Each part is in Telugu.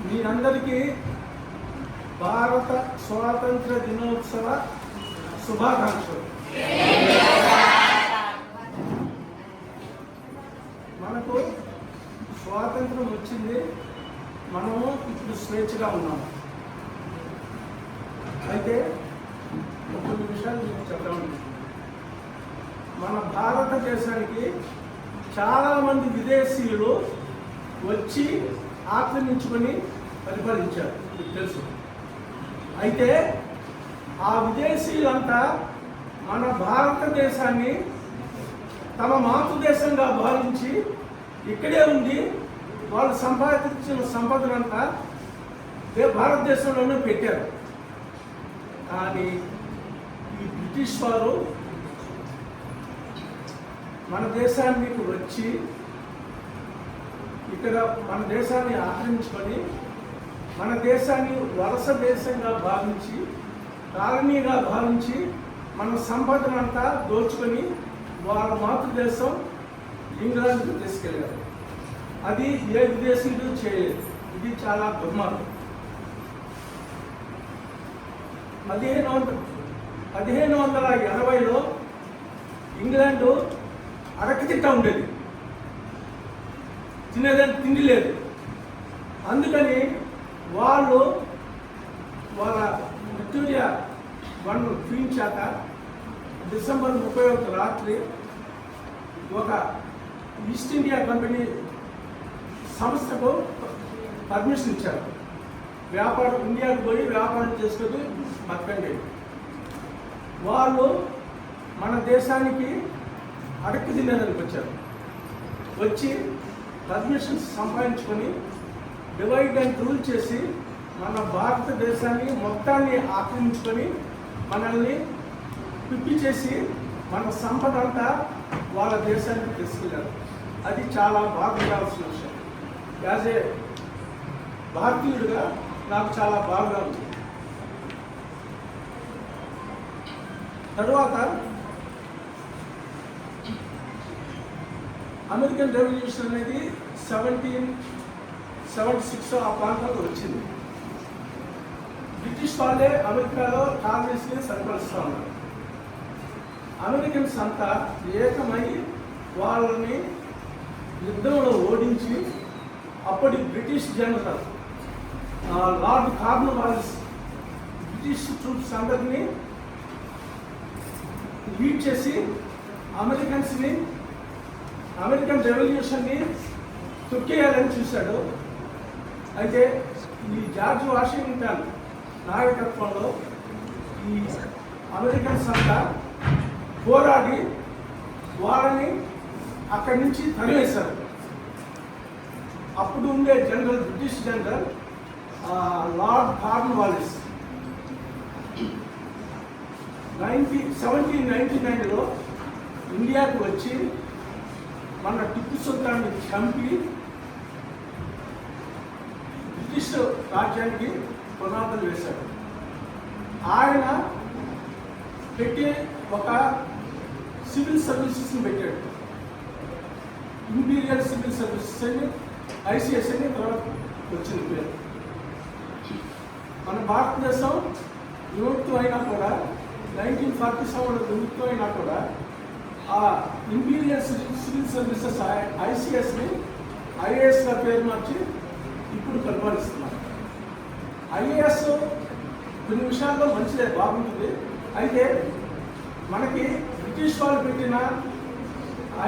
మీ అందరికీ భారత స్వాతంత్ర దినోత్సవ శుభాకాంక్షలు. మనకు స్వాతంత్రం వచ్చింది, మనము ఇప్పుడు స్వేచ్ఛగా ఉన్నాము. అయితే కొన్ని విషయాలు మీకు చెప్పాలి. మన భారతదేశానికి చాలామంది విదేశీయులు వచ్చి ఆక్రమించుకొని పరిపాలించారు, మీకు తెలుసు. అయితే ఆ విదేశీయులంతా మన భారతదేశాన్ని తమ మాతృదేశంగా భావించి ఇక్కడే ఉండి వాళ్ళు సంపాదించిన సంపదనంతా భారతదేశంలోనే పెట్టారు. కానీ ఈ బ్రిటిష్ వారు మన దేశానికి వచ్చి ఇక్కడ మన దేశాన్ని ఆక్రమించుకొని మన దేశాన్ని వలస దేశంగా భావించి కాలనీగా భావించి మన సంపదనంతా దోచుకొని వాళ్ళ మాతృదేశం ఇంగ్లాండ్కి తీసుకెళ్ళారు. అది ఏ విదేశీయులు చేయలేదు. ఇది చాలా దుర్మార్గం. 1580లో ఇంగ్లాండు అడకతిట్ట ఉండేది, తినేదానికి తిండి లేదు. అందుకని వాళ్ళు వాళ్ళ విక్టోరియా చూపించాక డిసెంబర్ 31 రాత్రి ఒక ఈస్ట్ ఇండియా కంపెనీ సంస్థకు పర్మిషన్ ఇచ్చారు. ఇండియాకు పోయి వ్యాపారం చేసుకొని బతకండి. వాళ్ళు మన దేశానికి అడక్కి తినేదానికి వచ్చారు. వచ్చి పర్మిషన్స్ సంపాదించుకొని డివైడ్ అండ్ రూల్ చేసి మన భారతదేశాన్ని మొత్తాన్ని ఆక్రమించుకొని మనల్ని పిప్పి చేసి మన సంపద అంతా వాళ్ళ దేశానికి తీసుకెళ్ళారు. అది చాలా బాగుండాల్సిన విషయం. యాజ్ ఏ భారతీయుడిగా నాకు చాలా బాగా ఉంది. తరువాత అమెరికన్ రెవల్యూషన్ అనేది 1776 ఆ ప్రాంతంలో వచ్చింది. బ్రిటిష్ వాళ్ళే అమెరికాలో కాంగ్రెస్ని సరిపరుస్తూ ఉన్నారు. అమెరికన్స్ అంతా ఏకమై వాళ్ళని యుద్ధంలో ఓడించి అప్పటి British general lord Cornwallis British troops అందరినీ లీడ్ చేసి అమెరికన్ రెవల్యూషన్ని తొక్కేయాలని చూశాడు. అయితే ఈ జార్జ్ వాషింగ్టన్ నాయకత్వంలో ఈ అమెరికన్స్ అంతా పోరాడి వాళ్ళని అక్కడి నుంచి తరివేశారు. అప్పుడు ఉండే బ్రిటిష్ జనరల్ లార్డ్ కార్న్వాలిస్ 1799లో ఇండియాకు వచ్చి మన టిప్పు సుల్తాన్ని చంపి బ్రిటిష్ రాజ్యానికి పునాదులు వేశాడు. ఆయన పెట్టి ఒక సివిల్ సర్వీసెస్ని పెట్టాడు. ఇంపీరియల్ సివిల్ సర్వీసెస్ అని ICS అని తర్వాత వచ్చింది పేరు. మన భారతదేశం విముక్తం అయినా కూడా 1947 విముక్తం అయినా కూడా ఆ ఇంపీరియల్ సివిల్ సర్వీసెస్ ICSని IASగా పేరు మార్చి ఇప్పుడు పరిపాలిస్తున్నారు. IAS కొన్ని విషయాల్లో మంచిదే, బాగుంటుంది. అయితే మనకి బ్రిటిష్ వాళ్ళు పెట్టిన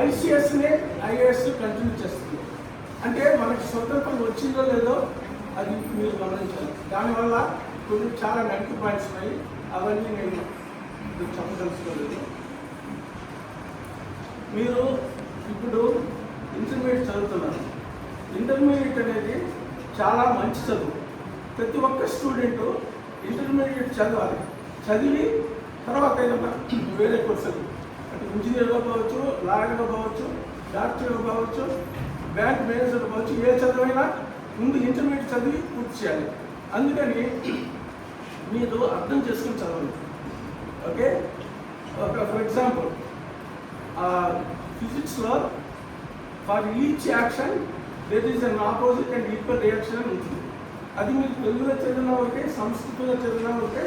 ICSనే IAS కంటిన్యూ చేస్తుంది. అంటే మనకి స్వతంత్రం వచ్చిందో లేదో అది మీరు గమనించాలి. దానివల్ల కొన్ని చాలా నెగిటివ్ పాయింట్స్ ఉన్నాయి. అవన్నీ నేను చెప్పదలుచుకోలేదు. మీరు ఇప్పుడు ఇంటర్మీడియట్ చదువుతున్నారు. ఇంటర్మీడియట్ అనేది చాలా మంచి చదువు. ప్రతి ఒక్క స్టూడెంట్ ఇంటర్మీడియట్ చదవాలి. చదివి తర్వాత ఏదైనా వేరే కోర్సులు అంటే ఇంజనీర్గా కావచ్చు, లాయర్గా కావచ్చు, డాక్టర్గా కావచ్చు, బ్యాంక్ మేనేజర్గా కావచ్చు, ఏ చదువైనా ముందు ఇంటర్మీడియట్ చదివి పూర్తి చేయాలి. అందుకని మీరు అర్థం చేసుకుని చదవండి. ఓకే, ఫర్ ఎగ్జాంపుల్ ఫిజిక్స్లో for each action there is an opposite and equal reaction అని ఉంటుంది. అది మీరు తెలుగులో చదివినా ఒకటే, సంస్కృతంలో చదివినా ఒకటే,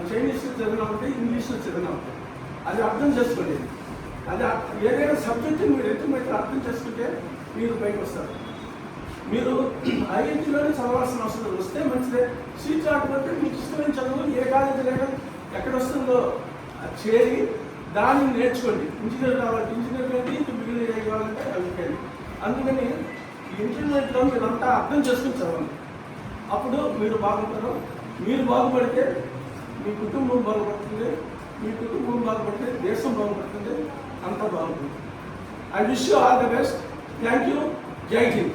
చైనీస్లో చదివినా ఒకటే, ఇంగ్లీష్లో చదివినా ఒకటే. అది అర్థం చేసుకోండి. అది ఏదైనా సబ్జెక్టు మీరు ఇంటర్మీడియట్ అర్థం చేసుకుంటే మీరు బయటకు వస్తారు. మీరు ఐఐటీలోనే చదవాల్సిన అవసరం లేదు. వస్తే మంచిదే, సీట్ రాకపోతే మీకు ఇష్టమైన చదువు ఏ కాలేజీలో ఎక్కడ వస్తుందో చేరి దాన్ని నేర్చుకోండి. ఇంజనీర్ కావాలంటే ఇంజనీర్ ఏంటి, మిగిలిన ఏ కావాలంటే అవి. అందుకని ఇంటర్మీడియట్లో మీరు అంతా అర్థం చేసుకుని చదవండి. అప్పుడు మీరు బాగుంటారు. మీరు బాగుపడితే మీ కుటుంబం బాగుపడుతుంది, మీ కుటుంబం బాగుపడితే దేశం బాగుపడుతుంది, అంతా బాగుంటుంది. I wish you all the best. Thank you. జై హింద్.